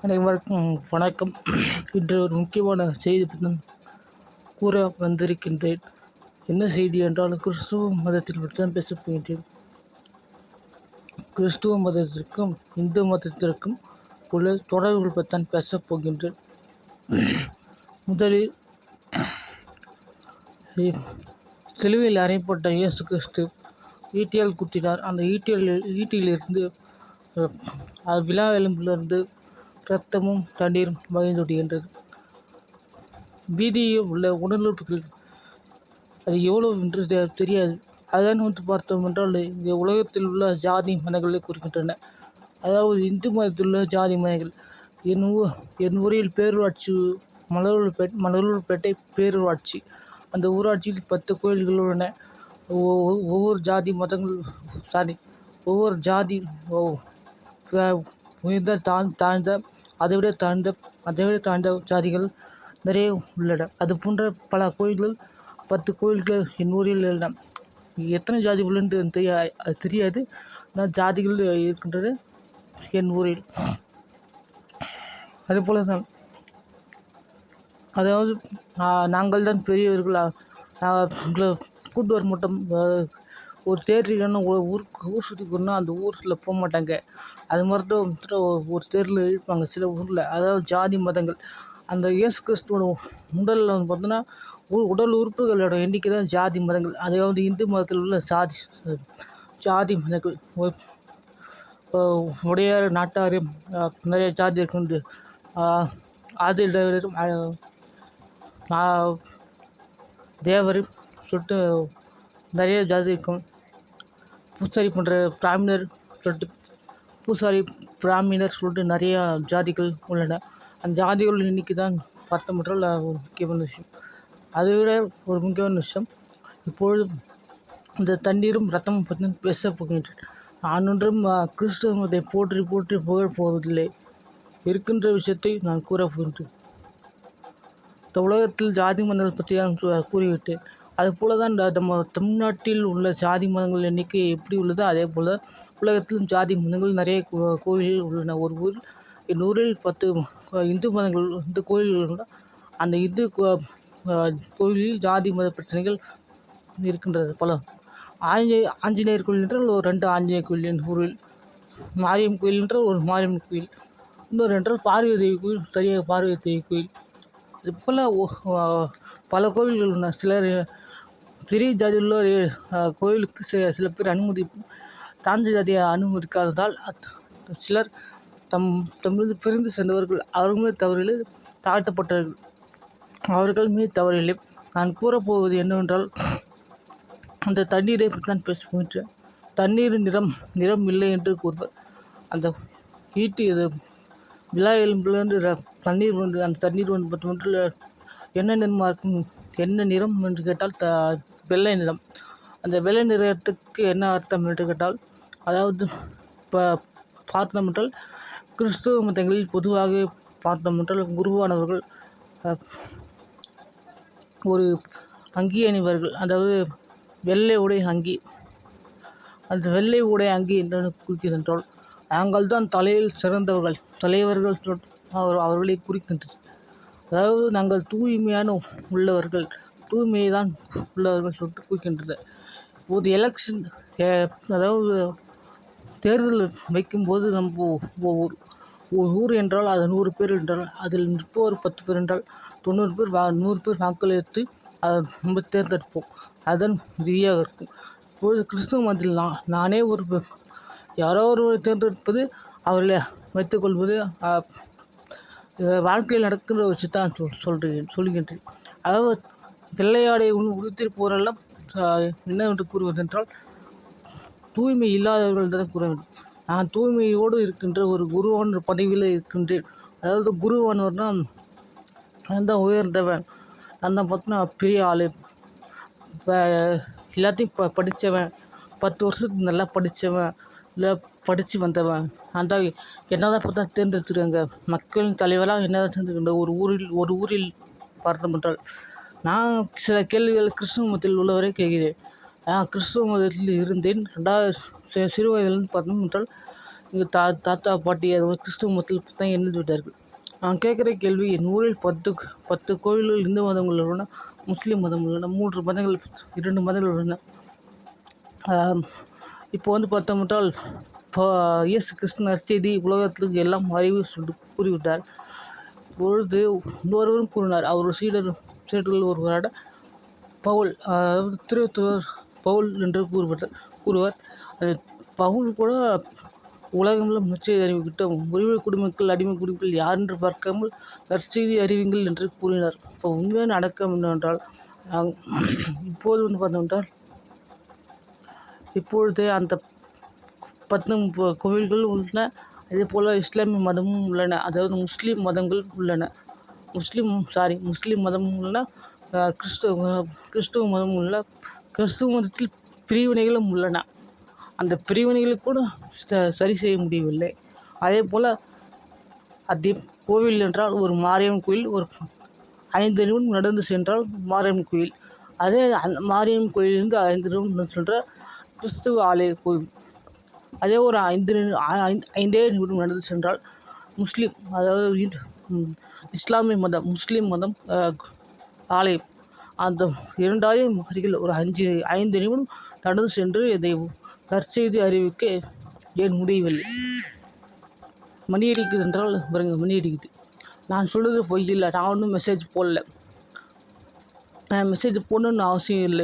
அனைவருக்கும் வணக்கம். இன்று ஒரு முக்கியமான செய்தி பற்றி கூற வந்திருக்கின்றேன். என்ன செய்தி என்றால், கிறிஸ்துவ மதத்தில் பற்றி தான் பேசப் போகின்றேன். கிறிஸ்துவ மதத்திற்கும் இந்து மதத்திற்கும் உள்ள தொடர்புகள் பற்றி தான் பேசப் போகின்றேன். முதலில் சிலுவையில் அறையப்பட்ட இயேசு கிறிஸ்து ஈட்டியால் குத்தினார். அந்த ஈட்டியிலிருந்து விழா எலும்பிலிருந்து இரத்தமும் தண்ணீரும் வழிந்தோடுகின்றது. வீதியில் உள்ள உடலுறுப்புகள் அது எவ்வளவு என்று தெரியாது. அதான் பார்த்தோம் என்றால், இந்த உலகத்தில் உள்ள ஜாதி மதங்களை குறிக்கின்றன. அதாவது இந்து மதத்தில் உள்ள ஜாதி மதங்கள். என் ஊரில் பேரூராட்சி மணலூர்பேட்டை பேரூராட்சி. அந்த ஊராட்சியில் 10 கோயில்கள் உள்ளன. ஒவ்வொரு ஜாதி மதங்கள் ஒவ்வொரு ஜாதி உயர்ந்த தாழ்ந்த அதைவிட தாழ்ந்த ஜாதிகள் நிறைய உள்ளன. அது போன்ற பல கோயில்கள் 10 கோயில்கள் என் ஊரில் உள்ளன. எத்தனை ஜாதி உள்ளது தெரியாது. ஆனால் ஜாதிகள் இருக்கின்றது என் ஊரில். அதுபோல தான், அதாவது நாங்கள் தான் பெரியவர்கள். கூட்டு வர மாட்டோம். ஒரு தேர் இல்லைன்னா ஊர் சுற்றிக்கணுன்னா அந்த ஊரில் போக மாட்டாங்க. அது மாதிரி தான் ஒரு தேரில் இருப்பாங்க சில ஊரில். அதாவது ஜாதி மதங்கள். அந்த இயேசு கிறிஸ்துவோட உடலில் பார்த்தோன்னா உடல் உறுப்புகளோட எண்ணிக்கை தான் ஜாதி மதங்கள். அதாவது இந்து மதத்தில் உள்ள ஜாதி மதங்கள். உடையார், நாட்டார், நிறைய ஜாதி இருக்கின்றது. ஆதிடரும் தேவர் சொல்லிட்டு நிறைய ஜாதி இருக்கும். பூசாரி போன்ற பிராமணர் சொல்லிட்டு நிறையா ஜாதிகள் உள்ளன. அந்த ஜாதிகள் எண்ணிக்கை தான் பார்த்தோம் என்றால் ஒரு முக்கியமான விஷயம். அதை விட ஒரு முக்கியமான விஷயம், இப்பொழுது இந்த தண்ணீரும் ரத்தமும் பற்றி பேசப் போகின்றேன். நான் ஒன்றும் கிறிஸ்துவ மதத்தை போற்றி புகழ் போவதில்லை. இருக்கின்ற விஷயத்தை நான் கூறப் போகின்றேன். இந்த உலகத்தில் ஜாதி மதங்கள் பற்றி நான் கூறிவிட்டேன். அதுபோல தான் நம்ம தமிழ்நாட்டில் உள்ள ஜாதி மதங்கள் எண்ணிக்கை எப்படி உள்ளதோ அதே போல் உலகத்திலும் ஜாதி மதங்கள் நிறைய கோவில்கள் உள்ளன. என் ஊரில் 10 இந்து கோயில்கள் இருந்தால் அந்த இந்து கோவிலில் ஜாதி மத பிரச்சனைகள் இருக்கின்றது. பல ஆஞ்சநேயர் கோயில் என்றால் ஒரு 2 ஆஞ்சநேயர் கோயில் என் ஊரில். மாரியம் கோயில் என்றால் ஒரு மாரியம்மன் கோயில். இன்னொரு என்றால் பார்வதி தேவி கோயில், தனியாக பார்வதி தேவி கோயில். இது போல் பல கோவில்கள் உள்ளன. சிலர் பெரிய ஜாதி உள்ள கோயிலுக்கு சில பேர் தாழ்ந்த ஜாதியை அனுமதிக்காததால் சிலர் தம்மிருந்து பிரிந்து சென்றவர்கள். அவர்கள் மீது தவறில்லை, தாழ்த்தப்பட்டவர்கள் அவர்கள் மீது தவறில்லை. நான் கூறப்போவது என்னவென்றால், அந்த தண்ணீரை பற்றி தான் பேச போகின்றேன். தண்ணீர் நிறம் இல்லை என்று கூறுவர். அந்த விழா எலும்பிலிருந்து தண்ணீர் வந்து அந்த தண்ணீர் வந்து 10 மீட்டரில் என்ன நிறமாக இருக்கும்? என்ன நிறம் என்று கேட்டால் வெள்ளை நிறம். அந்த வெள்ளை நிறத்துக்கு என்ன அர்த்தம் என்று கேட்டால், அதாவது இப்போ பார்த்தோம் என்றால் கிறிஸ்துவ மதங்களில் பொதுவாக பார்த்தோம் என்றால் குருவானவர்கள் ஒரு அங்கி அணிவார்கள். அதாவது வெள்ளை உடை அங்கி. அந்த வெள்ளை உடை அங்கி என்று குறிக்கிறது என்றால், நாங்கள் தான் தலையில் சிறந்தவர்கள், தலைவர்கள் அவர்களை குறிக்கின்றது. அதாவது நாங்கள் தூய்மையான உள்ளவர்கள், தூய்மையை தான் உள்ளவர்கள் சொல்லிட்டு குறிக்கின்றது. ஒரு எலெக்ஷன், அதாவது தேர்தல் வைக்கும்போது நம்ம ஒரு ஊர் என்றால் அது 100 பேர் என்றால் அதில் நிற்போர் 10 பேர் என்றால் 90 பேர் 100 பேர் வாக்களித்து அதை நம்ம தேர்ந்தெடுப்போம். அதன் விதியாக இருக்கும். இப்பொழுது கிறிஸ்துவ மதத்தில் நானே யாரோ ஒருவரை தேர்ந்தெடுப்பது, அவர்களை வைத்துக்கொள்வது வாழ்க்கையில் நடக்கின்ற ஒரு விஷயத்தான் சொல்கின்றேன். அதாவது வெள்ளையாடை உடுத்திருப்பவரெல்லாம் என்னவென்று கூறுவதென்றால், தூய்மை இல்லாதவர்கள் தான் கூற வேண்டும். நான் தூய்மையோடு இருக்கின்ற ஒரு குருவான பதவியில் இருக்கின்றேன். அதாவது குருவானவர்னா நான் தான் உயர்ந்தவன், நான் தான் பார்த்தோன்னா பெரிய ஆள், எல்லாத்தையும் படித்தவன், 10 வருஷத்துக்கு நல்லா படித்தவன், இல்லை படித்து வந்தவன், நான் தான் என்ன தான் பார்த்தா தேர்ந்தெடுத்துருக்காங்க. மக்களின் தலைவராக என்ன தான் தேர்ந்தெடுக்கின்ற ஒரு ஊரில் பார்த்தோம் என்றால், நான் சில கேள்விகள் கிறிஸ்துவ மதத்தில் உள்ளவரை கேட்கிறேன். நான் கிறிஸ்துவ மதத்தில் இருந்தேன். சிறு வயதிலிருந்து பார்த்தோம் என்றால் எங்கள் தாத்தா பாட்டி அது ஒரு கிறிஸ்துவ மதத்தில் தான் இணைந்து விட்டார்கள். நான் கேட்குற கேள்வி, என் ஊரில் 10 கோயில்கள் இந்து மதங்கள் உள்ளன, முஸ்லீம் மதம் உள்ளன, 3 மதங்கள் 2 மதங்கள் உள்ளன. இப்போ பார்த்தோம்னால் இயேசு கிறிஸ்து நற்செய்தி உலகத்துக்கு எல்லாம் அறிவு சொல்லிட்டு கூறிவிட்டார். பொழுது இன்னொருவரும் கூறினார். அவர் சீடர்கள் ஒருவரான பவுல், அதாவது திருத்துவர் பவுல் என்று கூறுவார். அது பவுல் கூட உலகமெல்லாம் நற்செய்தி அறிவிக்கிட்டோம், உரிமை குடிமக்கள் அடிமை குடிமக்கள் யார் என்று பார்க்காமல் நற்செய்தி அறிவிங்கள் என்று கூறினார். இப்போ உண்மையான அடக்கம் என்னவென்றால், இப்போது பார்த்தோம்னால் இப்பொழுது அந்த 10 கோவில்கள் உள்ளன. அதே போல் இஸ்லாமிய மதமும் உள்ளன, அதாவது முஸ்லீம் மதங்கள் உள்ளன. முஸ்லீம் மதமும் உள்ளன, கிறிஸ்துவ மதமும் உள்ள. கிறிஸ்துவ மதத்தில் பிரிவினைகளும் உள்ளன. அந்த பிரிவினைகளை கூட சரி செய்ய முடியவில்லை. அதே போல் அதே கோவில் என்றால் ஒரு மாரியம்மன் கோயில், ஒரு 5 நிமிடம் நடந்து சென்றால் மாரியம்மன் கோயில். அதே மாரியம்மன் கோயிலிருந்து 5 நிமிடம் நடந்து சென்றால் கிறிஸ்துவ ஆலய கோவில். அதே ஒரு 5 நிமிடம் நடந்து சென்றால் முஸ்லீம், அதாவது இஸ்லாமிய மதம், முஸ்லீம் மதம் ஆலயம். அந்த 2 ஆலயம் அருகில் ஒரு 5 நிமிடம் நடந்து சென்று இதை நற்செய்தி அறிவிக்க ஏன் முடியவில்லை? மணி அடிக்குது என்றால் பாருங்க, மணி அடிக்குது. நான் சொல்கிறது பொய் இல்லை. நான் ஒன்றும் மெசேஜ் போடல. நான் மெசேஜ் போடணுன்னு அவசியம் இல்லை.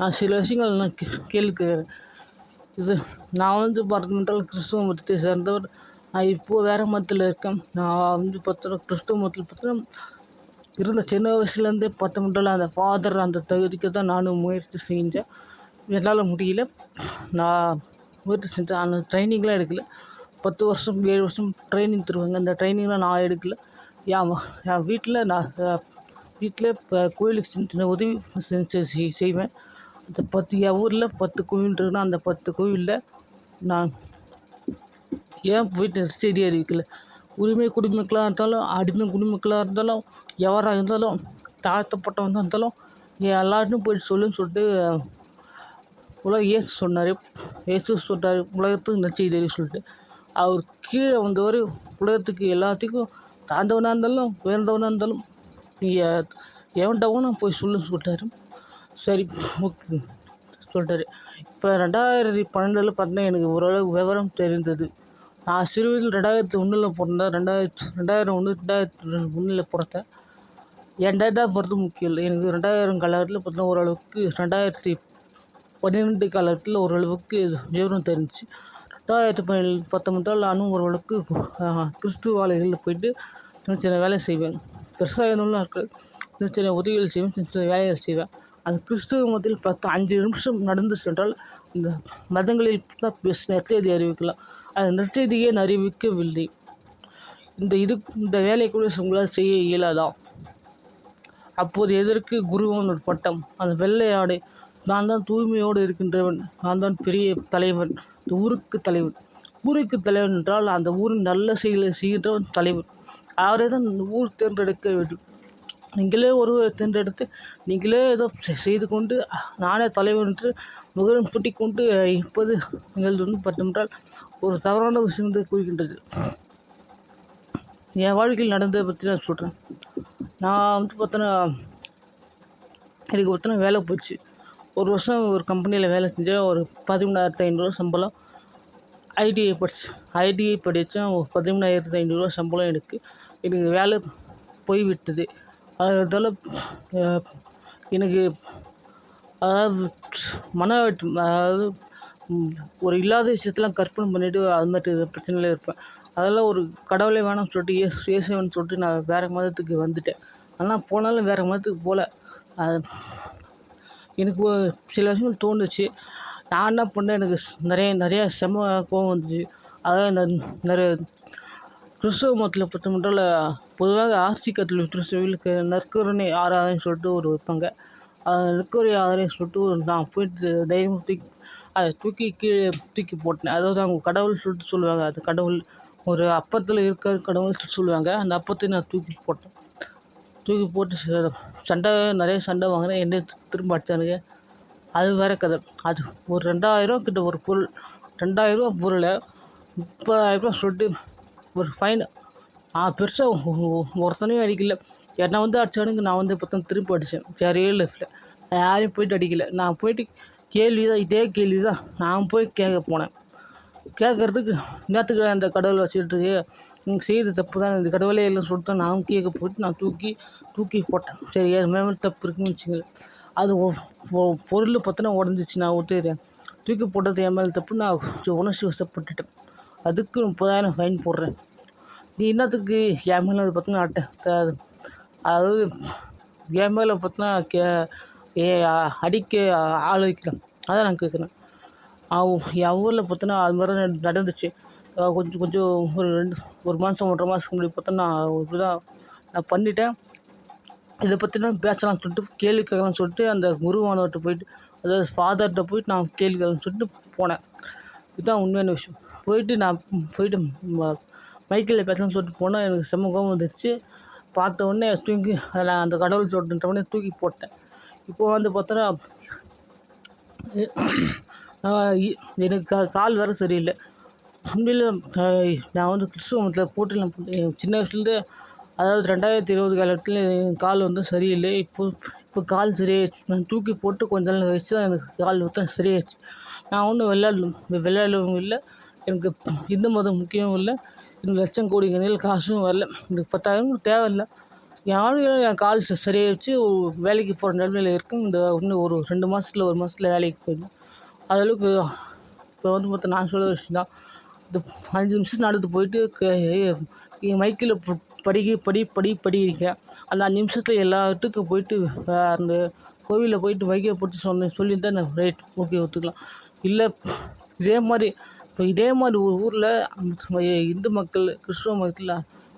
நான் சில விஷயங்கள் நான் கேட்குறேன். இது நான் பார்த்தோம்னால் கிறிஸ்துவ மதத்தை சேர்ந்தவர். நான் இப்போது வேறு மதத்தில் இருக்கேன். நான் பார்த்தோன்னா கிறிஸ்துவ மதத்தில் பார்த்தோன்னா இருந்த சின்ன வயசுலேருந்தே பார்த்தோம்னால் அந்த ஃபாதர் அந்த தகுதிக்கு தான் நானும் முயற்சி செஞ்சேன். என்னால் முடியல. நான் முயற்சி செஞ்சேன். அந்த ட்ரைனிங்லாம் எடுக்கல. 10 வருஷம் 7 வருஷம் ட்ரைனிங் தருவாங்க. அந்த ட்ரைனிங்லாம் நான் எடுக்கல. என் வீட்டில் கோயிலுக்கு சின்ன உதவி செய்வேன். அந்த என் ஊரில் 10 கோவில் இருக்குன்னா அந்த 10 கோவிலில் நான் ஏன் போயிட்டு நற்செய்தி அறிவிக்கல? உரிமை குடிமக்களாக இருந்தாலும், அடிமை குடிமக்களாக இருந்தாலும், எவராக இருந்தாலும், தாழ்த்தப்பட்டவங்க இருந்தாலும் எல்லாருக்கும் போயிட்டு சொல்லுன்னு சொல்லிட்டு இயேசு சொன்னார். உலகத்துக்கு நற்செய்தி அறிவிக்க சொல்லிட்டு. அவர் கீழே வந்தவர் உலகத்துக்கு எல்லாத்துக்கும் தாழ்ந்தவனாக இருந்தாலும் உயர்ந்தவனாக இருந்தாலும் நீங்கள் எவன்டவனும் போய் சொல்லுன்னு சொல்லிட்டாரு. சரி, ஓகே சொல்லிட்டாரு. இப்போ 2012 பார்த்தீங்கன்னா எனக்கு ஓரளவு விவரம் தெரிந்தது. நான் சிறுவயதில் 2001 பிறந்தேன். 2001 பிறந்தேன். என் டேட் ஆஃப் பர்த் முக்கியம் இல்லை. எனக்கு 2000 காலகட்டத்தில் பார்த்தீங்கன்னா ஓரளவுக்கு 2012 காலகட்டத்தில் ஓரளவுக்கு விவரம் தெரிஞ்சிச்சு. 2019 நானும் ஓரளவுக்கு கிறிஸ்துவ ஆலயங்களில் போயிட்டு சின்ன சின்ன வேலை செய்வேன். பெருசாக எதுவும் இருக்காது. சின்ன சின்ன உதவிகள் செய்வேன், சின்ன சின்ன வேலைகள் செய்வேன். அந்த கிறிஸ்துவ மதத்தில் 5 நிமிஷம் நடந்து சென்றால் இந்த மதங்களில் தான் நற்செய்தி அறிவிக்கலாம். அந்த நற்செய்தியை அறிவிக்கவில்லை. இந்த வேலை கூட உங்களால் செய்ய இயலாதா? அப்போது எதற்கு குருவான் ஒரு பட்டம்? அந்த வெள்ளை ஆடை, நான் தான் தூய்மையோடு இருக்கின்றவன், நான் தான் பெரிய தலைவன், இந்த ஊருக்கு தலைவன். ஊருக்கு தலைவன் என்றால் அந்த ஊரின் நல்ல செயலை செய்கின்றவன் தலைவன். அவரை தான் இந்த ஊர் தேர்ந்தெடுக்க வேண்டும். நீங்களே ஒருவரை தேர்ந்தெடுத்து நீங்களே ஏதோ செய்து கொண்டு நானே தலைவன் என்று முகரம் பூட்டிக்கொண்டு இருப்பது நீங்கள் பார்த்தோம்னால் ஒரு தவறான விஷயத்தை குறிக்கின்றது. என் வாழ்க்கையில் நடந்ததை பற்றி நான் சொல்கிறேன். நான் பார்த்தோன்னா எனக்கு வேலை போச்சு. ஒரு வருஷம் ஒரு கம்பெனியில் வேலை செஞ்சேன். ஒரு 13,500 சம்பளம். ஐடிஐ படித்தேன். 13,500 சம்பளம் எனக்கு வேலை போய்விட்டது. அதனால எனக்கு அதாவது அதாவது ஒரு இல்லாத விஷயத்தெலாம் கற்பனை பண்ணிவிட்டு அது மாதிரி பிரச்சனையில் இருப்பேன். அதெல்லாம் ஒரு கடவுளே வேணாம்னு சொல்லிட்டு இயேசுன்னு சொல்லிட்டு நான் வேறு மதத்துக்கு வந்துட்டேன். ஆனால் போனாலும் வேறு மதத்துக்கு போகல. எனக்கு சில விஷயங்கள் தோணுச்சு. நான் என்ன பண்ணேன், எனக்கு நிறையா செம கோவம் வந்துச்சு. அதாவது நிறைய கிறிஸ்துவ மதத்தில் பார்த்தோம்னால் பொதுவாக ஆர்சி கத்தோலிக்க நற்கருணை ஆராதனை சொல்லிட்டு ஒரு வைப்பாங்க. நற்கருணை ஆராதனை சொல்லிட்டு நான் போயிட்டு தைரியமாக அதை தூக்கி போட்டேன். அதாவது அவங்க கடவுள் சொல்லிட்டு சொல்லுவாங்க. அது கடவுள் ஒரு அப்பத்தில் இருக்கிற கடவுள் சொல்லுவாங்க. அந்த அப்பத்தை நான் தூக்கி போட்டு நிறைய சண்டை வாங்கினேன். என்ன திரும்ப அடித்தானுங்க. அது வேறு கதை. அது ஒரு 2000 கிட்ட ஒரு பொருள். 2000 பொருளை 30,000 சொல்லிட்டு ஒரு ஃபைன். பெருசாக ஒருத்தனையும் அடிக்கல. என்னை வந்து அடித்தானுங்க, நான் வந்து பார்த்தா திருப்பி அடித்தேன். ரியல் லைஃப்பில் நான் யாரையும் போயிட்டு அடிக்கல. நான் போயிட்டு கேள்வி தான், இதே கேள்வி தான் நான் போய் கேட்க போனேன். கேட்குறதுக்கு நேற்றுக்கு அந்த கடவுளை வச்சுக்கிட்டு நீங்கள் செய்கிறது தப்பு தான், இந்த கடவுளே இல்லைன்னு சொல்லிட்டு நான் கேட்க போயிட்டு நான் தூக்கி போட்டேன். சரி, என் மேலே தப்பு இருக்குன்னு வச்சுக்கோங்க. அது பொருள் பார்த்தோன்னா உடஞ்சிச்சு, நான் ஒத்துக்கிறேன். தூக்கி போட்டது என் மேலே தப்பு, நான் உணர்ச்சி வசப்பட்டுட்டேன். அதுக்கு 30,000 ஃபைன் போடுறேன். நீ என்னத்துக்கு என் மேலே அது பார்த்தீங்கன்னா அதாவது என் மேலே பார்த்தீங்கன்னா அடிக்க ஆள் வைக்கிறேன். அதான் நான் கேட்குறேன். என் ஊரில் பார்த்தோன்னா அது மாதிரி நடந்துச்சு. கொஞ்சம் ஒரு மாதம் 1.5 மாதத்துக்கு முன்னாடி பார்த்தோன்னா இப்படிதான் நான் பண்ணிட்டேன். இதை பற்றினா பேசலாம்னு சொல்லிட்டு கேள்வி கேட்கலாம்னு சொல்லிட்டு அந்த குருவானவர்கிட்ட போயிட்டு, அதாவது ஃபாதர்கிட்ட போயிட்டு நான் கேள்வி கேட்கலாம்னு சொல்லிட்டு போனேன். இதுதான் உண்மையான விஷயம். போயிட்டு மைக்கில் பேசலாம்னு சொல்லிட்டு போனால் எனக்கு செம்ம கோபம் வந்துடுச்சு. பார்த்த உடனே நான் அந்த கடவுள் சொல்லிட்ட உடனே தூக்கி போட்டேன். இப்போது வந்து பார்த்தோன்னா எனக்கு கால் வேறு சரியில்லை. உண்மையில் நான் வந்து கிறிஸ்துவ மதத்தில் போட்டு சின்ன வயசுலேருந்தே, அதாவது 2020 காலத்தில் என் கால் வந்து சரியில்லை. இப்போ கால் சரியாயிடுச்சு. நான் தூக்கி போட்டு கொஞ்ச நாள் கழிச்சு தான் எனக்கு கால் வந்து சரியாயிடுச்சு. நான் ஒன்றும் விளையாடவும் இல்லை. எனக்கு இந்து மதம் முக்கியமும் இல்லை. எனக்கு லட்சம் கோடி கணக்கில் காசும் வரல. எனக்கு 10,000 தேவையில்லை. என் கால் சரியாயிடுச்சு. வேலைக்கு போகிற நிலைமையில் இருக்கும். இன்னும் ஒரு 2 மாதத்தில் 1 மாதத்தில் வேலைக்கு போயிடும். அதளவுக்கு இப்போ வந்து பார்த்தா நான் சொல்கிற விஷயம் தான். இந்த 5 நிமிஷம் நடந்து போயிட்டு மைக்கில் படிக்கிறீங்க. அந்த 5 நிமிஷத்தில் எல்லா இடத்துக்கும் போயிட்டு அந்த கோவிலில் போயிட்டு மைக்கை போட்டு சொல்லியிருந்தா நான் ரைட், ஓகே, ஒத்துக்கலாம். இல்லை இதே மாதிரி ஒரு ஊரில் இந்து மக்கள் கிறிஸ்துவ மதத்தில்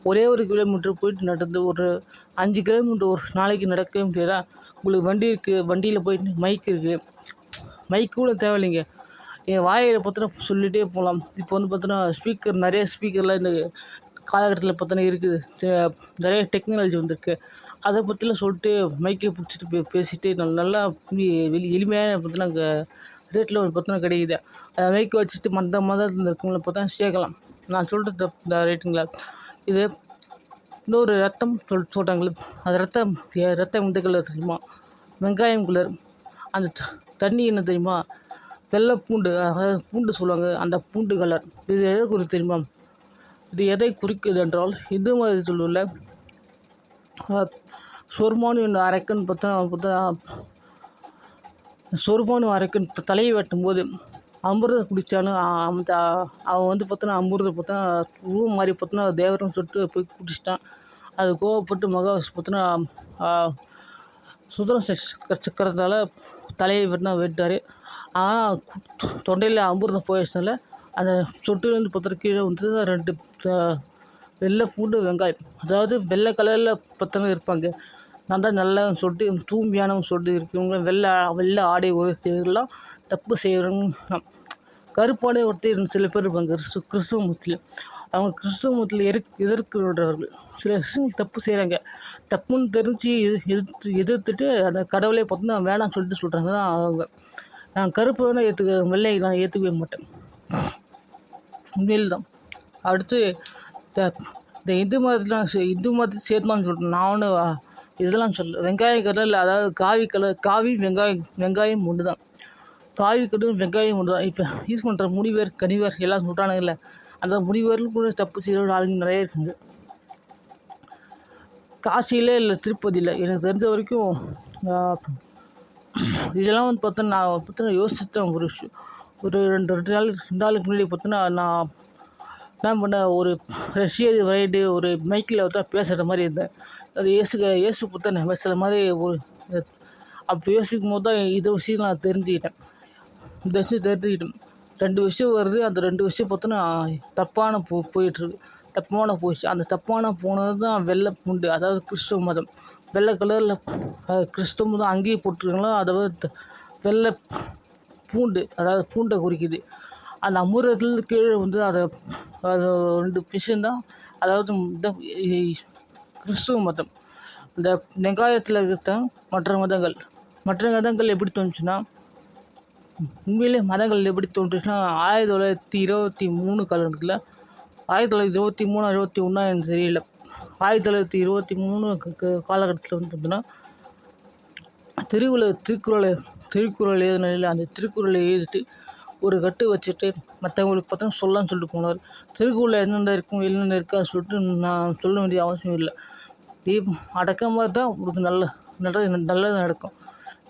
ஒரே 1 கிலோமீட்டர் போயிட்டு நடந்து ஒரு 5 கிலோமீட்டர் ஒரு நாளைக்கு நடக்கவே முடியாதா? உங்களுக்கு வண்டி இருக்குது, வண்டியில் போயிட்டு மைக் இருக்குது. மைக் கூட தேவையில்லைங்க. என் வாயில் பார்த்தோன்னா சொல்லிகிட்டே போகலாம். இப்போ வந்து பார்த்தோன்னா நிறைய ஸ்பீக்கர்லாம் இந்த காலகட்டத்தில் பார்த்தோன்னா இருக்குது. நிறைய டெக்னாலஜி வந்திருக்கு. அதை பற்றிலாம் சொல்லிட்டு மைக்கை பிடிச்சிட்டு பேசிட்டு நல்லா எளிமையான பார்த்தோன்னா அங்கே ரேட்டில் வந்து பார்த்தோன்னா கிடைக்குது. அதை மைக்கை வச்சுட்டு மற்ற மதத்தில் இருக்கவங்கள பார்த்தா சேர்க்கலாம். நான் சொல்கிறது இந்த ரேட்டுங்களா. இது இன்னொரு ரத்தம் சொல்கிறாங்களே, அது ரத்தம் எந்த கலர் தெரியுமா? வெங்காயம் கலர். அந்த தண்ணி என்ன தெரியுமா? வெள்ளை பூண்டு, அதாவது பூண்டு சொல்லுவாங்க, அந்த பூண்டு கலர். இது எதை குறித்து தெரியுமா? இது எதை குறிக்குது என்றால், இந்து மதத்தில் உள்ள சொர்மானு அரக்கன் பார்த்தா சொர்மானு அரக்கன் தலையை வெட்டும்போது அமிர்தம் குடித்தாலும் அவன் வந்து பார்த்தோன்னா அமிர்தம் பார்த்தா உருவம் மாதிரி பார்த்தோன்னா தேவரன்னு சொல்லிட்டு போய் குடிச்சிட்டான். அது கோவப்பட்டு மகாவிஷ்ணு பார்த்தோன்னா சுதந்திர சக்கரத்தால் தலையை வெட்டார். ஆனால் தொண்டையில் அமிர்தம் போயிடுச்சனால அந்த சொட்டுலேருந்து பார்த்தா கீழே வந்து 2 வெள்ளை பூண்டு வெங்காயம், அதாவது வெள்ளை கலரில் பார்த்தோன்னா இருப்பாங்க. நான் தான் நல்லா சொல்லிட்டு தூய்மையானவங்க சொல்லிட்டு இருக்கவங்க வெள்ளை ஆடை உடுத்தியவர்கள்லாம் தப்பு செய்கிறவங்க. கருப்பாடை ஒருத்தர் சில பேர் இருப்பாங்க கிறிஸ்துவ மதத்தில். அவங்க கிறிஸ்துவ மதத்தில் எதிர்க்கிறவர்கள். சில விஷயங்கள் தப்பு செய்கிறாங்க. தப்புன்னு தெரிஞ்சு எதிர்த்துட்டு அந்த கடவுளை பார்த்தோன்னா வேணாம்னு சொல்கிறாங்க தான் அவங்க. நான் கருப்பு வேணால் வெள்ளையை நான் ஏற்றுக்கவே மாட்டேன். உண்மையில் தான். அடுத்து இந்த இந்து மதத்தை சேர்த்துமான்னு சொல்கிறேன். நான் ஒன்றும் இதெல்லாம் சொல்ல. வெங்காய கலரில், அதாவது காவி வெங்காயம் ஒன்று தான். காவி கலர் வெங்காயம் ஒன்று தான். இப்போ யூஸ் பண்ணுற முடிவேர் கனிவேர் எல்லாம் சொல்கிறானுங்கல்ல, அந்த முடிவேரில் கூட தப்பு செய்கிற ஆளுங்க நிறைய இருக்குங்க. காசியில் இல்லை திருப்பதியில் எனக்கு தெரிஞ்ச வரைக்கும் இதெல்லாம் வந்து பார்த்தோன்னா நான் பார்த்தோன்னா யோசிச்சுட்டேன். ஒரு விஷயம், ஒரு 2 நாளுக்கு முன்னாடி பார்த்தோன்னா நான் என்ன பண்ணேன், ஒரு ரஷ்ய வரைட்டு ஒரு மைக்கில் தான் பேசுகிற மாதிரி இருந்தேன். அது இயேசு பார்த்தா நான் பேசுகிற மாதிரி அப்படி யோசிக்கும் போது தான் இதை விஷயம் நான் தெரிஞ்சுக்கிட்டேன். 2 விஷயம் வருது. அந்த 2 விஷயம் பார்த்தோன்னா தப்பான போயிட்டுருக்கு. போயிடுச்சு. அந்த தப்பான போனது தான் வெள்ளை பூண்டு, அதாவது கிறிஸ்துவ மதம். வெள்ளை கலரில் கிறிஸ்துவ மதம் அங்கேயே போட்டிருக்காங்களோ, அதாவது வெள்ளை பூண்டு, அதாவது பூண்டை குறிக்குது. அந்த அமிர்தத்தில் கீழே வந்து அது 2 விஷயந்தான். அதாவது இந்த கிறிஸ்துவ மதம், இந்த வெங்காயத்தில் இருக்க மற்ற மதங்கள் எப்படி தோணுச்சுன்னா, உண்மையிலே மதங்கள் எப்படி தோன்றுச்சுன்னா 1923 காலகட்டத்தில் 1923 21 எனக்கு தெரியல. 1923 காலகட்டத்தில் வந்து பார்த்தீங்கன்னா திருக்குறள் எழுதினால அந்த திருக்குறளை எழுதிட்டு ஒரு கட்டு வச்சுட்டு மற்றவங்களுக்கு பார்த்தா சொல்லலாம்னு சொல்லிட்டு போனார். திருக்குறளில் என்னென்ன இருக்காது சொல்லிட்டு நான் சொல்ல வேண்டிய அவசியம் இல்லை. நீ அடக்கமாக தான் உனக்கு நல்லது நடக்கும்.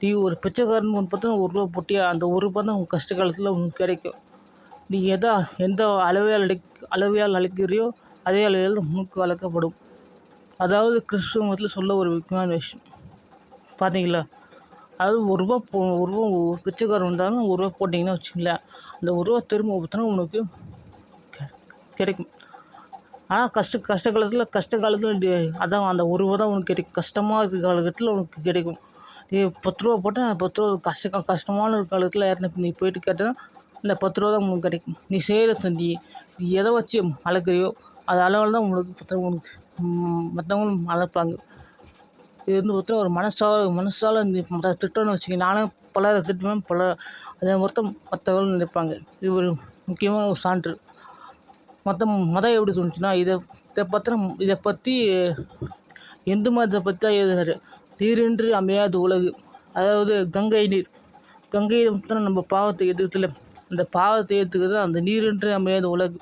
நீ ஒரு பிச்சைக்காரன் ஒன்று பார்த்தா ₹1 போட்டியா, அந்த ₹1 தான் உன் கஷ்ட காலத்தில் உனக்கு கிடைக்கும். நீ எந்த அளவையால் அழைக்கிறியோ அதே அளவையால் தான் உனக்கு வளர்க்கப்படும். அதாவது கிறிஸ்துவ மதத்தில் சொல்ல ஒரு முக்கியமான விஷயம் பார்த்தீங்களா? அதாவது ₹1 ஒரு பிச்சைக்காரன் வந்தாலும் ₹1 போட்டிங்கன்னா வச்சுங்களேன், அந்த ₹1 திரும்ப பார்த்தோன்னா உனக்கு கிடைக்கும். ஆனால் கஷ்ட காலத்தில் அதான் அந்த ₹1 தான் உனக்கு கிடைக்கும். கஷ்டமாக இருக்கிற காலகட்டத்தில் உனக்கு கிடைக்கும். நீ ₹10 போட்டால் அந்த ₹10 கஷ்டமான ஒரு காலத்தில் நீ போயிட்டு கேட்டேன்னா அந்த ₹10 தான் உனக்கு கிடைக்கும். நீ செய்கிற நீ எதை வச்சு அளக்கிறியோ அது அளவில் தான் உனக்கு மற்றவங்களும் அளப்பாங்க. இது வந்து பார்த்தா ஒரு மனசால் இந்த திட்டம்னு வச்சுக்கோங்க. நானும் பலரை திட்டுவேன், அதை மற்றவர்கள் நினைப்பாங்க. இது ஒரு முக்கியமான ஒரு சான்று. மதம் எப்படி தோணுச்சுன்னா இதை பற்றி இந்து மதத்தை பற்றி தான் எழுதுனாரு. நீரின்றி அமையாது உலகு. அதாவது கங்கை நீர் பார்த்தோன்னா நம்ம பாவத்தை எதுக்கல, அந்த பாவத்தை ஏற்றுக்கிறது அந்த நீரின்றி அமையாத உலகு.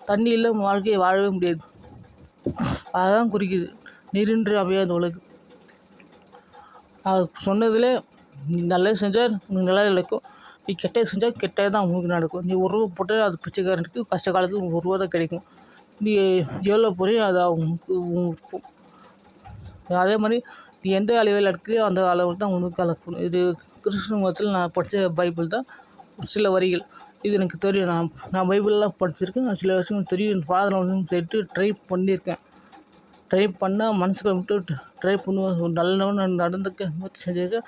தண்ணி இல்லாமல் வாழ்க்கையை வாழவே முடியாது. அதுதான் குறிக்குது நீரின்றி அமையாத உலகு. அது சொன்னதில் நீ நல்லது செஞ்சால் உனக்கு நல்லது நடக்கும், நீ கெட்டது செஞ்சால் கெட்டது தான் உனக்கு நடக்கும். நீ ₹1 போட்டால் அது பிச்சைக்காரனுக்கு கஷ்ட காலத்தில் ₹1 தான் கிடைக்கும். நீ எவ்வளோ போறியோ அது உனக்கு. அதே மாதிரி நீ எந்த அளவில் எடுக்கிறியோ அந்த அளவில் தான் உனக்கு அளக்கணும். இது கிறிஸ்துவ மதத்தில் நான் படித்த பைபிள் தான் சில வரிகள். இது எனக்கு தெரியும். நான் பைபிளெலாம் படிச்சிருக்கேன். சில விஷயங்கள் தெரியும். என் ஃபாதர் வந்து சேர்த்து ட்ரை பண்ணியிருக்கேன். ட்ரை பண்ணால் மனசுக்குள்ள விட்டு ட்ரை பண்ணுவேன். நல்லவன் நடந்துக்க முயற்சி செஞ்சுருக்கேன்.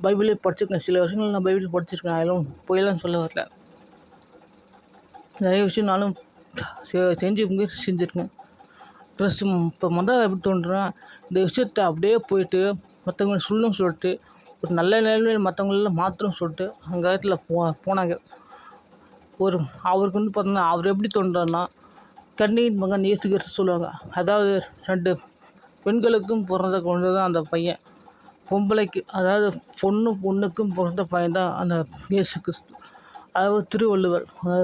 பைபிளே படிச்சிருக்கேன். சில விஷயங்கள் நான் பைபிள் படிச்சிருக்கேன். அதெல்லாம் பொய்யெல்லாம் சொல்ல வரல. நிறைய விஷயம் நானும் செஞ்சு முயற்சி செஞ்சுருக்கேன். ப்ளஸ் இப்போ மதம் எப்படி தோன்றுனா இந்த விஷயத்த அப்படியே போயிட்டு மற்றவங்க சொல்லணும்னு சொல்லிட்டு ஒரு நல்ல நிலைமையில் மற்றவங்களெல்லாம் மாற்றணும்னு சொல்லிட்டு அந்த இடத்துல போனாங்க. அவருக்கு வந்து பார்த்தோன்னா அவர் எப்படி தோன்றாருன்னா கண்ணியின் மகன் இயேசு கிறிஸ்து சொல்லுவாங்க. அதாவது 2 பெண்களுக்கும் பிறந்த குழந்தை தான் அந்த பையன். அதாவது பொண்ணுக்கும் பிறந்த பையன் தான் அந்த இயேசு கிறிஸ்து. அதாவது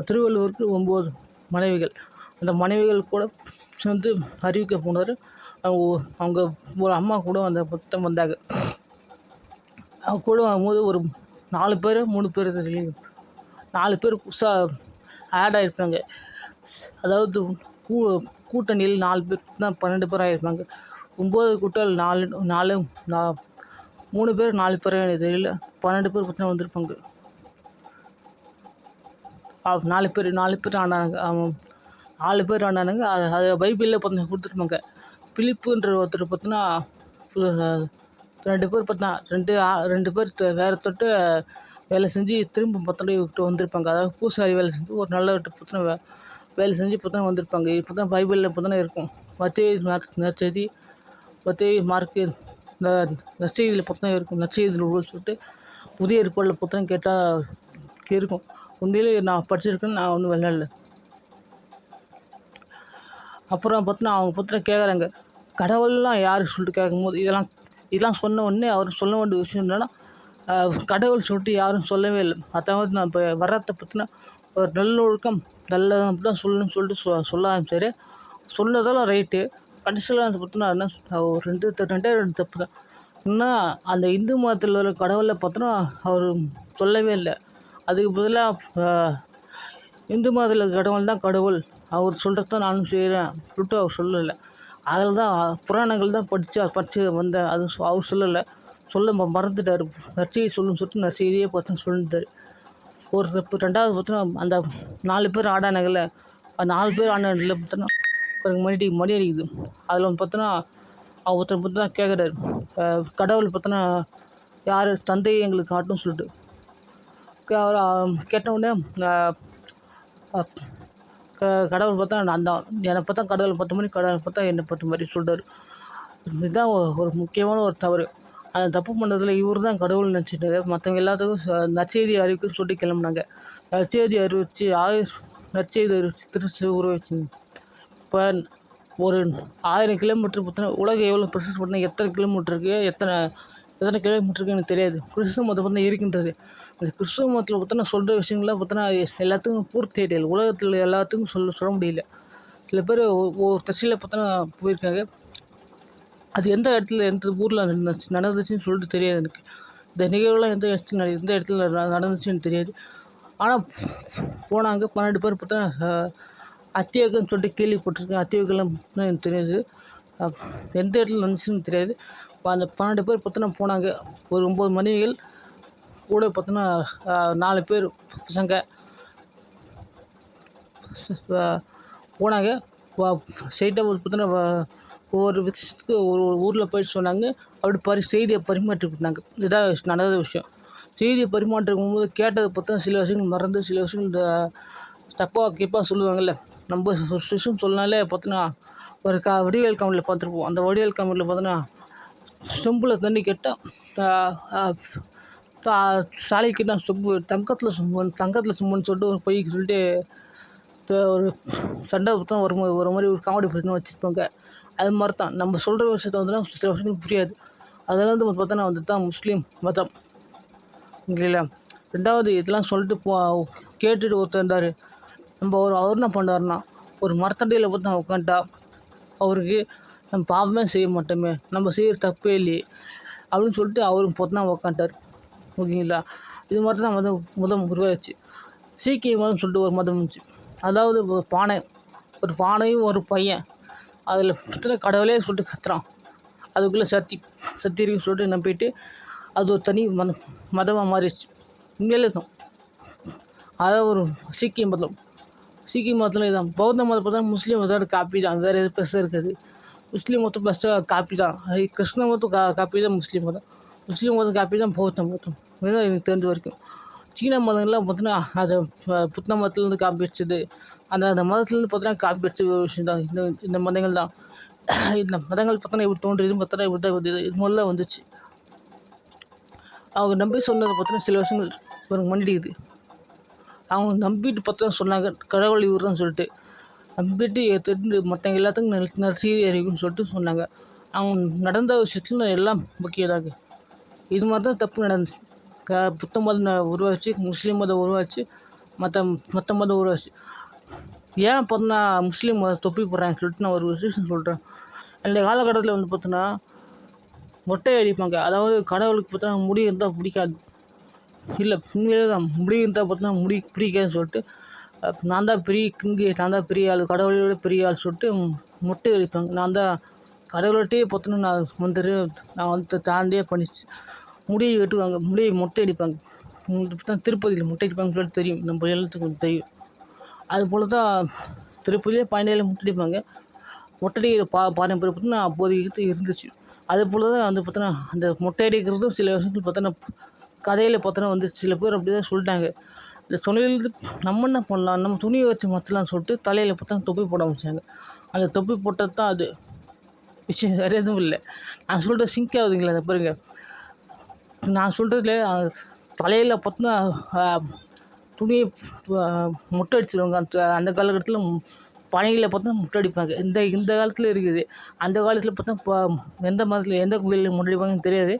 திருவள்ளுவருக்கு 9 மனைவிகள். அந்த மனைவிகள் கூட சேர்ந்து அறிவிக்க போனார். அவங்க ஒரு அம்மா கூட வந்தாங்க. அவங்க கூட வரும்போது ஒரு 4 பேர் 3 பேர் 4 பேர் புதுசாக ஆட் ஆகிருப்பாங்க. அதாவது கூட்டணியில் 4 பேர் தான் 12 பேர் ஆகிருப்பாங்க. 9 கூட்டல் 4 3 பேர் 4 பேர் எனக்கு தெரியல. 12 பேர் பார்த்தா வந்திருப்பாங்க. 4 பேர் ஆனாங்க. 4 பேர் ஆனானுங்க. அது பைபிளில் பார்த்தா கொடுத்துருப்பாங்க. பிலிப்புன்ற ஒருத்தர் பார்த்தோன்னா 2 பேர் பார்த்தா 2 பேர் வேறு தொட்டு வேலை செஞ்சு திரும்ப பார்த்தோன்னா விட்டு வந்திருப்பாங்க. அதாவது பூசாரி வேலை செஞ்சு ஒரு நல்ல பார்த்தோன்னா வேலை செஞ்சு பார்த்தோன்னா வந்திருப்பாங்க. இப்போ தான் பைபிளில் பார்த்தோன்னா இருக்கும். நற்செய்தி மார்க்கு இந்த நற்செய்தியில் பார்த்தோன்னா இருக்கும். நற்செய்தி நூல்கள் சொல்லிட்டு புதிய ஏற்பாடில் பார்த்தோன்னா கேட்டால் இருக்கும். உண்மையிலே நான் படிச்சிருக்கேன்னு நான் ஒன்றும் விளையாடல. அப்புறம் பார்த்தோன்னா அவங்க பார்த்தோன்னா கேட்குறாங்க, கடவுள்லாம் யார் சொல்லிட்டு கேட்கும்போது இதெல்லாம் சொன்ன உடனே அவர் சொல்ல வேண்டிய விஷயம் என்னென்னா கடவுள் சொல்லிட்டு யாரும் சொல்லவே இல்லை. அதாவது நான் இப்போ வர்றதை பற்றினா ஒரு நல்லொழுக்கம் நல்லதாக அப்படி தான் சொல்லணும்னு சொல்லிட்டு சொல்ல ஆரம்பிச்சார். சொன்னதெல்லாம் ரைட்டு. கடைசியில் அதை பார்த்தோன்னா என்ன ஒரு 2 தப்பு தான். இன்னும் அந்த இந்து மதத்தில் உள்ள கடவுளை பார்த்தோன்னா அவர் சொல்லவே இல்லை. அதுக்கு பதிலாக இந்து மதத்தில் கடவுள் தான் கடவுள், அவர் சொல்கிறது தான் நானும் செய்கிறேன் சொல்லிட்டு அவர் சொல்லலை. அதில் தான் புராணங்கள் தான் படித்து வந்தேன். அது அவர் சொல்லலை. மறந்துட்டார். நற்செய்தி சொல்லுன்னு சொல்லிட்டு நற்செய்தியே பார்த்தோன்னு சொல்லிட்டார். ஒரு தப்பு. 2வது பார்த்தோன்னா அந்த 4 பேர் ஆடானாங்கல்ல, அந்த 4 பேர் ஆடினதில் பார்த்தோன்னா மணி அடிக்குது. அதில் வந்து பார்த்தோன்னா ஒருத்தர் பார்த்தோன்னா கேட்குறாரு, கடவுள் பார்த்தோன்னா யார் தந்தையை எங்களுக்கு காட்டுன்னு சொல்லிட்டு அவர் கேட்டவுடனே கடவுள் பார்த்தா நான் தான், என்னை பார்த்தா கடவுள் 10 மணி, கடவுள் பார்த்தா என்னை 10 மாதிரி சொல்லிட்டாரு. இதுதான் ஒரு முக்கியமான ஒரு தவறு. அந்த தப்பு பண்ணுறதுல இவர் தான் கடவுள் நினச்சிட்டாரு. மற்றவங்க எல்லாத்துக்கும் நற்செய்தி அறிவிக்குன்னு சொல்லிட்டு கிளம்புனாங்க. நற்செய்தி அறிவிச்சு நற்செய்தி அறிவிச்சு திருச்சிவூரை வச்சுங்க. இப்போ ஒரு 1000 கிலோமீட்டர் பார்த்தீங்கன்னா உலகம் எவ்வளோ பெருசு பார்த்தீங்கன்னா எத்தனை கிலோமீட்டர் இருக்குது, எத்தனை எத்தனை கிலோமீட்டர் இருக்குன்னு எனக்கு தெரியாது. கிறிஸ்துவ மதம் பார்த்தீங்கன்னா இருக்கின்றது. அந்த கிறிஸ்துவ மதத்தில் பார்த்தீங்கன்னா சொல்கிற விஷயங்கள்லாம் பார்த்தீங்கன்னா எல்லாத்துக்கும் பூர்த்தி அடையல. உலகத்தில் எல்லாத்துக்கும் சொல்ல முடியல. சில பேர் ஒரு திசையில் பார்த்தீங்கன்னா போயிருக்காங்க. அது எந்த இடத்துல எந்த ஊரில் நடந்துச்சுன்னு சொல்லிட்டு தெரியாது எனக்கு. இந்த நிகழ்வுலாம் எந்த இடத்துல நடந்துச்சுன்னு தெரியாது. ஆனால் போனாங்க 12 பேர் பார்த்தா அத்தியோகன்னு சொல்லிட்டு கேள்விப்பட்டிருக்கேன். அத்தியோகெல்லாம் எனக்கு தெரியாது. எந்த இடத்துல நடந்துச்சுன்னு தெரியாது. அந்த 12 பேர் பார்த்தோன்னா போனாங்க. ஒரு 9 மனைவிகள் கூட பார்த்தோன்னா 4 பேர் பசங்க போனாங்க. ஸ்ட்ரெயிட்டாக பார்த்தோன்னா ஒவ்வொரு விஷயத்துக்கு ஒரு ஊரில் போயிட்டு சொன்னாங்க. அப்படி செய்தியை பரிமாற்றிக்கிட்டாங்க. இதுதான் நடந்த விஷயம். செய்தியை பரிமாற்றிக்கும் போது கேட்டதை பார்த்தா சில விஷயங்கள் மறந்து சில விஷயங்கள் தப்பாக சொல்லுவாங்கள்ல. நம்ம ஒரு விஷயம் சொன்னாலே பார்த்தோன்னா ஒரு வடிவேல் காமெடியில் பார்த்துருப்போம். அந்த வடிவேல் காமெடியில் பார்த்தோன்னா சொம்பில் தண்ணி கேட்டால் சாலைக்கு கேட்டால் சொம்பு தங்கத்தில் சொம்புன்னு சொல்லிட்டு ஒரு பொய்க்கு சொல்லிட்டு ஒரு சண்டை பார்த்தா ஒரு மாதிரி ஒரு காமெடி பிரச்சனை வச்சுருப்பாங்க. அது மாதிரி தான் நம்ம சொல்கிற விஷயத்த வந்துன்னா சில விஷயங்கள் புரியாது. அதெல்லாம் வந்து பார்த்தோன்னா வந்து தான் முஸ்லீம் மதம் இல்லைங்களா. 2வது இதெல்லாம் சொல்லிட்டு கேட்டுட்டு ஒருத்தர் இருந்தார். அவர் என்ன பண்ணாருன்னா ஒரு மரத்தண்டையில் பார்த்து உட்காந்துட்டா அவருக்கு நம்ம பாவமே செய்ய மாட்டோமே, நம்ம செய்கிற தப்பே இல்லையே அப்படின்னு சொல்லிட்டு அவரும் பார்த்தா உட்காந்துட்டார். ஓகேங்களா. இது மாதிரி தான் மதம் உருவாச்சு. சீக்கிய மதம் சொல்லிட்டு ஒரு மதம் இருந்துச்சு. அதாவது ஒரு பானையும் ஒரு பையன் அதில் கடவுளே சொல்லிட்டு கத்துறான். அதுக்குள்ளே சக்தி இருக்குன்னு சொல்லிட்டு நம்பிட்டு அது ஒரு தனி மதமாக மாறிடுச்சு. உண்மையிலே தான். அதாவது ஒரு சீக்கிய மதத்தில் இதுதான். பௌத்த மதம் பார்த்தா முஸ்லீம் மதத்தோட காப்பி தான். வேறு எது பெருசாக இருக்காது. முஸ்லீம் மதம் பெருசாக காப்பி தான். கிருஷ்ண மதம் காப்பி தான் முஸ்லீம் மதம். முஸ்லீம் மதம் காப்பி தான் பௌத்த மதம். இதுதான் எனக்கு தெரிஞ்ச வரைக்கும். சீன மதங்கள்லாம் பார்த்தீங்கன்னா அது புத்த மதத்துலேருந்து காப்பி அடிச்சது. அந்த மதத்துலேருந்து பார்த்தீங்கன்னா காப்பி அடிச்ச ஒரு விஷயம் தான் இந்த மதங்கள் தான். இந்த மதங்கள் பார்த்தோன்னா இப்படி தோன்றியது பார்த்தோன்னா இப்படி தான் இது முதல்ல வந்துச்சு. அவங்க நம்பி சொன்னதை பார்த்தோன்னா சில விஷயங்கள் ஒரு மண்டிக்குது. அவங்க நம்பிட்டு பார்த்தா சொன்னாங்க கடவுள் இவர் தான் சொல்லிட்டு நம்பிட்டு ஏற்றுட்டு மற்றவங்க எல்லாத்துக்கும் நற்செய்தி அறிவிக்குன்னு சொல்லிட்டு சொன்னாங்க. அவங்க நடந்த விஷயத்துல எல்லாம் முக்கியதாங்க. இது மாதிரி தான் தப்பு நடந்துச்சு. புத்த மதம் உருவாச்சு, முஸ்லீம் மதம் உருவாச்சு, மற்ற மதம் உருவாச்சு. ஏன் பார்த்தோன்னா முஸ்லீம் மதம் தொப்பி போடுறாங்கன்னு சொல்லிட்டு நான் ஒரு ரீசன் சொல்கிறேன். அந்த காலகட்டத்தில் வந்து பார்த்தோன்னா மொட்டை அடிப்பாங்க. அதாவது கடவுளுக்கு பார்த்தா முடி இருந்தால் பிடிக்காது. இல்லை உண்மையிலே தான் முடி இருந்தால் பார்த்தோன்னா முடி பிடிக்காதுன்னு சொல்லிட்டு நான் தான் பெரிய கிங்கு, நான் தான் பெரிய ஆள், கடவுளோட பெரிய ஆள் சொல்லிட்டு மொட்டை அடிப்பாங்க. நான் தான் கடவுள்கிட்டயே பார்த்தோன்னா நான் வந்து தாண்டியே பண்ணிச்சு. முடியை வெட்டுவாங்க, முடியை மொட்டை அடிப்பாங்க. திருப்பதியில் மொட்டை அடிப்பாங்கன்னு சொல்லிட்டு தெரியும், நம்ம எல்லாத்துக்கும் கொஞ்சம் தெரியும். அதுபோல் தான் திருப்பதியிலே 17 மொட்டை அடிப்பாங்க. மொட்டை அடிக்கிற பாரம்பரியம் பார்த்தீங்கன்னா அப்போதைக்கு இருந்துச்சு. அதுபோல் தான் வந்து பார்த்தோன்னா அந்த மொட்டை அடிக்கிறதும் சில விஷயங்கள் பார்த்தோன்னா கதையில் பார்த்தோன்னா வந்து சில பேர் அப்படி தான் சொல்லிட்டாங்க. இந்த தொழில் நம்ம என்ன பண்ணலாம், நம்ம துணியை வச்சு மாற்றலாம்னு சொல்லிட்டு தலையில் பார்த்தா தொப்பி போட ஆரம்பிச்சாங்க. அந்த தொப்பி போட்டது தான் அது விஷயம், வேறு எதுவும் இல்லை. நான் சொல்கிற சிங்க் ஆகுதுங்களா அதை பாருங்க. நான் சொல்கிறதுல தலையில் பார்த்தோன்னா துணியை மொட்டை அடிச்சிடுவாங்க. அந்த காலகட்டத்தில் பனையில் பார்த்தா மொட்டை அடிப்பாங்க. இந்த காலத்தில் இருக்குது. அந்த காலத்தில் பார்த்தா எந்த மதத்தில் எந்த கோயிலில் மொட்டை அடிப்பாங்கன்னு தெரியாது.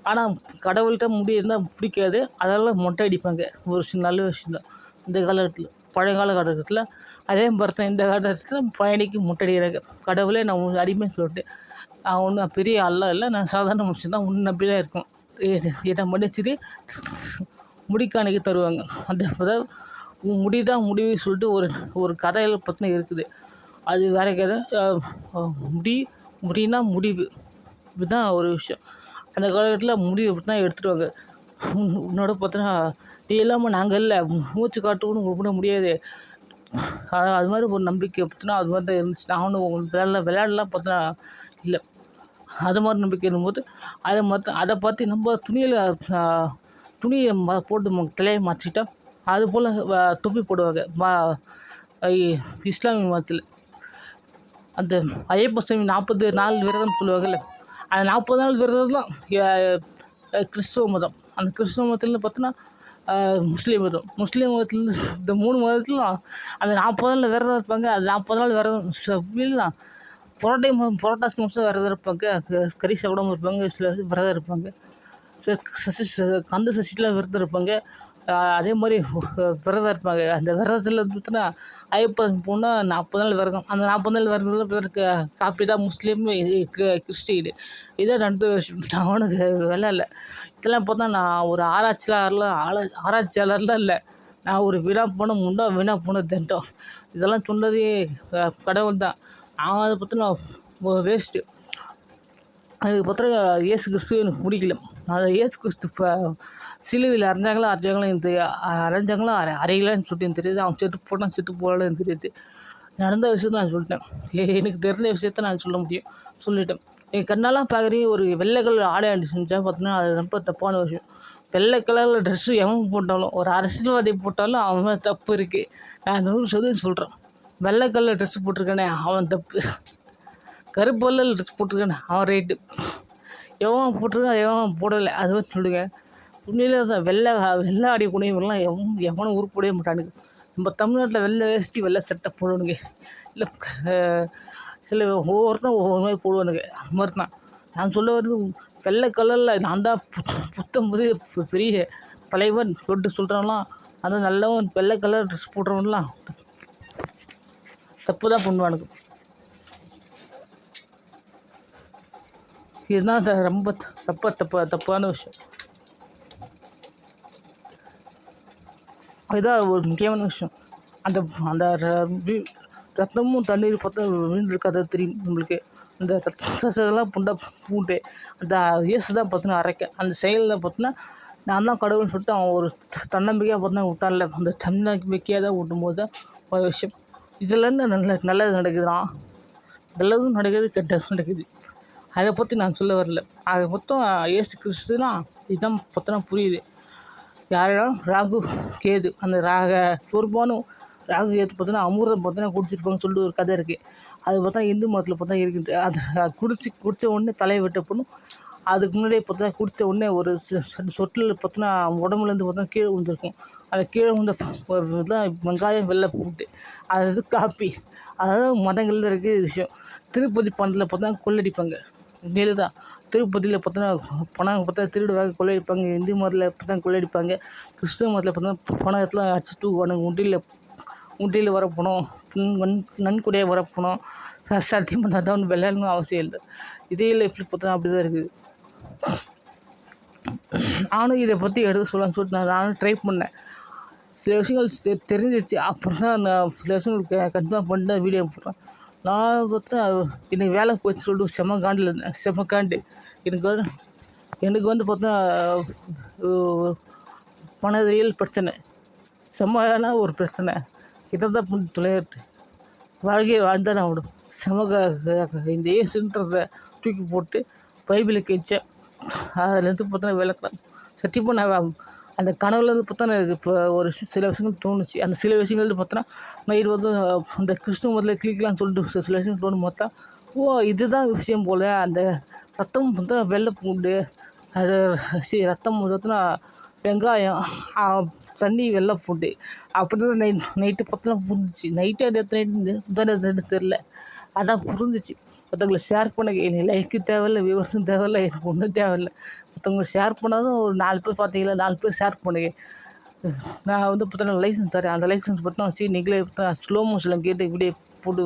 ஆனால் கடவுள்கிட்ட முடி இருந்தால் பிடிக்காது, அதெல்லாம் மொட்டை அடிப்பாங்க. ஒரு நல்ல விஷயம் தான் இந்த காலகட்டத்தில். பழைய காலகட்டத்தில் அதே மாதிரி தான் இந்த காலகட்டத்தில் பழனிக்கு மொட்டை அடிக்கிறாங்க. கடவுளே நான் உன் அடிமைன்னு சொல்லிட்டு நான் ஒன்றும் பெரிய ஆள்லாம் இல்லை, நான் சாதாரண மனுஷன் தான், ஒன்று நம்பி தான் இருக்கும். என்னை மன்னிச்சுட்டு முடிக்காணிக்கு தருவாங்க. அதாவது முடி தான் முடிவு சொல்லிட்டு ஒரு கதையில் பற்றின இருக்குது. அது வேறு கதை. முடினா முடிவு, இதுதான் ஒரு விஷயம். அந்த காலகட்டத்தில் முடிவு அப்படி தான் எடுத்துடுவாங்க. உன்னோட பார்த்தோன்னா நீ இல்லாமல் நாங்கள் இல்லை, மூச்சு காட்டுன்னு கூட முடியாது. அது மாதிரி ஒரு நம்பிக்கை பார்த்தோன்னா அது மாதிரி தான் இருந்துச்சு. நான் ஒன்றும் விளையாடலாம் பார்த்தோன்னா இல்லை, அது மாதிரி நம்பிக்கை இருக்கும்போது அதை பார்த்து நம்ம துணியை போட்டு தலையை மாற்றிட்டா அது போல் தொப்பி போடுவாங்க. இஸ்லாமிய மதத்தில் அந்த ஐயப்ப சாமி 40 நாள் விரதம் சொல்லுவாங்கல்ல, அந்த 40 நாள் விரதம் தான் கிறிஸ்துவ மதம். அந்த கிறிஸ்துவ மதத்துலேருந்து பார்த்தோன்னா முஸ்லீம் மதம். முஸ்லீம் மதத்துலேருந்து இந்த 3 மதத்துலையும் அந்த 40 நாள் விரதம் இருப்பாங்க. அது 40 நாள் விரதம் மீறலாம் புரோட்டாஸ் மாதம் விரதம் இருப்பாங்க. கறி சாப்பிடாம இருப்பாங்க. சில விரதம் இருப்பாங்க. கந்த சஷ்டிலாம் விரதம் இருப்பாங்க. அதே மாதிரி விரதம் இருப்பாங்க. அந்த விரதத்தில் பார்த்தீங்கன்னா ஐயப்பன் போனால் 40 நாள் விரதம். அந்த 40 நாள் விரதத்தில் காப்பி தான் முஸ்லீம் கிறிஸ்டின். இதே நடந்த விஷயம். அவனுக்கு வேலை இல்லை. இதெல்லாம் பார்த்தா நான் ஒரு ஆராய்ச்சியாளர்லாம் இல்லை. நான் ஒரு வீணாக போன தண்டம். இதெல்லாம் சொன்னதே கடவுள் தான். அவன் அதை பார்த்தா வேஸ்ட்டு. அதுக்கு பார்த்தா இயேசு கிறிஸ்து எனக்கு பிடிக்கல. அதை இயேசு கிறிஸ்து சிலுவையில் அரைஞ்சாங்களா எனக்கு அரைஞ்சாங்களா அரைகளான்னு சொல்லிட்டு எனக்கு தெரியுது. அவன் செத்து போனான்னு எனக்கு தெரியுது. நடந்த விஷயத்த நான் சொல்லிட்டேன். எனக்கு தெரிஞ்ச விஷயத்த நான் சொல்ல முடியும், சொல்லிட்டேன். என் கண்ணெல்லாம் பார்க்குறீங்க. ஒரு வெள்ளை கலர் ஆடை செஞ்சால் பார்த்தீங்கன்னா அது ரொம்ப தப்பான விஷயம். வெள்ளை கலரில் ட்ரெஸ்ஸு எவன் போட்டாலும், ஒரு அரசியல்வாதி போட்டாலும் அவன் மேலே தப்பு இருக்குது. நான் 100% சொல்கிறேன். வெள்ளை கலர் ட்ரெஸ்ஸு போட்டிருக்கானே அவன் தப்பு. கருப்பு கலரில் ட்ரெஸ் போட்டிருக்கானே அவன் ரைட்டு. எவன் போட்டிருக்கான் எவன் போடலை அது வந்து சொல்லுங்க. உண்மையிலே தான் வெள்ளை அடிக்கூடியவங்களாம் எவனும் உருப்படவே மாட்டானுங்க. நம்ம தமிழ்நாட்டில் வெள்ளை வேஷ்டி வெள்ளை சட்டை போடுவானுங்க. இல்லை சில ஒவ்வொருத்தரும் ஒவ்வொரு மாதிரி போடுவானுங்க. அது மாதிரி தான் நான் சொல்ல வருது. வெள்ளை கலரில் நான் தான் புத்தம் புதிய பெரிய தலைவன் சொல்கிறான்லாம். அதான் நல்லவன் வெள்ளை கலர் ட்ரெஸ் போடுறவன்லாம் தப்பு தான் பண்ணுவானுங்க. இதுதான் ரொம்ப தப்பான விஷயம். இதுதான் ஒரு முக்கியமான விஷயம். அந்த அந்த ரத்தமும் தண்ணீர் பார்த்தா விழுந்திருக்காது தெரியும் நம்மளுக்கு. அந்த ரத்தத்தெல்லாம் பூண்டு அந்த இயேசு தான் பார்த்தீங்கன்னா அரைக்க அந்த செயலில் பார்த்தீங்கன்னா நான் தான் கடவுள்னு சொல்லிட்டு அவன் ஒரு தன்னம்பிக்கையாக பார்த்தீங்கன்னா விட்டான்ல. அந்த தன்னம்பிக்கையாக தான் விட்டும்போது தான் ஒரு விஷயம். இதுலேருந்து நல்லது நடக்குதுன்னா நல்லதும் நடக்குது, கெட்டதும் நடக்குது. அதை பற்றி நான் சொல்ல வரல. அதை மொத்தம் இயேசு கிறிஸ்துனா இதுதான் பார்த்தோன்னா புரியுது. யாரெல்லாம் ராகு கேது அந்த பொறுப்பானும் ராகு கேது பார்த்தோன்னா அமிர்தம் பார்த்தோன்னா குடிச்சிருப்பாங்கன்னு சொல்லிட்டு ஒரு கதை இருக்குது. அது பார்த்தா இந்து மதத்தில் பார்த்தா இருக்குது. அது குடித்த உடனே தலையை வெட்டப்படும். அதுக்கு முன்னாடியே பார்த்தா குடித்த உடனே ஒரு சொட்டில் பார்த்தோன்னா உடம்புலேருந்து பார்த்தா கீழே விழுந்திருக்கும். அந்த கீழே விழுந்த வெங்காயம் வெள்ளை பூண்டு அது காப்பி. அதாவது மதங்களில் இருக்குது விஷயம். திருப்பதி பணத்தில் பார்த்தா கொள்ளடிப்பாங்க. மேலே தான் திருப்பதியில் பார்த்தோன்னா பணம் பார்த்தா திருடுவாங்க, கொள்ளையடிப்பாங்க. இந்து மதத்தில் பார்த்தா கொள்ளையடிப்பாங்க. கிறிஸ்துவ மதத்தில் பார்த்தா பணம் இடத்துல அடிச்சு தூக்குவானுங்க. உண்டியில் வர பணம் நன்கொடையாக வர பணம் சத்தியம் பண்ணால் தான் ஒன்று விளையாடணும் அவசியம் இல்லை. இதே லைஃப்பில் பார்த்தா அப்படி தான் இருக்குது. நானும் இதை பற்றி எடுத்து சொல்லலாம்னு சொல்லிட்டு நானும் ட்ரை பண்ணேன். சில விஷயங்கள் தெரிஞ்சிச்சு. அப்புறம் தான் நான் சில விஷயங்கள் கன்ஃபார்ம் பண்ணிட்டு தான் வீடியோ போடுறேன். நான் பார்த்தா எனக்கு வேலை போயிடுச்சு சொல்லிட்டு செம்ம காண்டு. எனக்கு வந்து பார்த்தா மனதில் பிரச்சனை, செம்மையான ஒரு பிரச்சனை. இதை தான் பண்ணி தொலைகிறது. வாழ்க்கையை வாழ்ந்தானே ஆகணும். இந்த இயேசுன்றதை தூக்கி போட்டு பைபிளுக்கு வச்சேன். அதுலேருந்து பார்த்தா விளக்கலாம். சத்தியமாக நான் அந்த கனவுலேருந்து பார்த்தா எனக்கு இப்போ ஒரு சில விஷயங்கள் தோணுச்சு. அந்த சில விஷயங்கள் பார்த்தோன்னா நைட்டு வந்து அந்த கிறிஸ்துவ மதத்தில் கிளிக்கலாம்னு சொல்லிட்டு சில விஷயங்கள் தோணும். பார்த்தா இதுதான் விஷயம் போல். அந்த ரத்தம் பார்த்தா வெள்ளை பூண்டு அது ரத்தம் பார்த்தோன்னா வெங்காயம் தண்ணி வெள்ளை பூண்டு அப்படி தான் நைட்டு பார்த்தோன்னா புரிஞ்சிச்சு. நைட்டு நைட்டு தெரில. ஆனால் புரிஞ்சிச்சு. மற்றவங்களை ஷேர் பண்ண எனக்கு லைக்கு தேவையில்லை, வியூவர்ஸும் தேவையில்லை, எனக்கு ஒன்றும் தேவையில்லை. மற்றவங்க ஷேர் பண்ணாலும் ஒரு 4 பேர் பார்த்தீங்களா, 4 பேர் ஷேர் பண்ணுங்க. நான் வந்து பார்த்தோன்னா லைசன்ஸ் தரேன். அந்த லைசன்ஸ் பார்த்தா வச்சு நீங்களே ஸ்லோ மோஷனில் கேட்டு இப்படியே போட்டு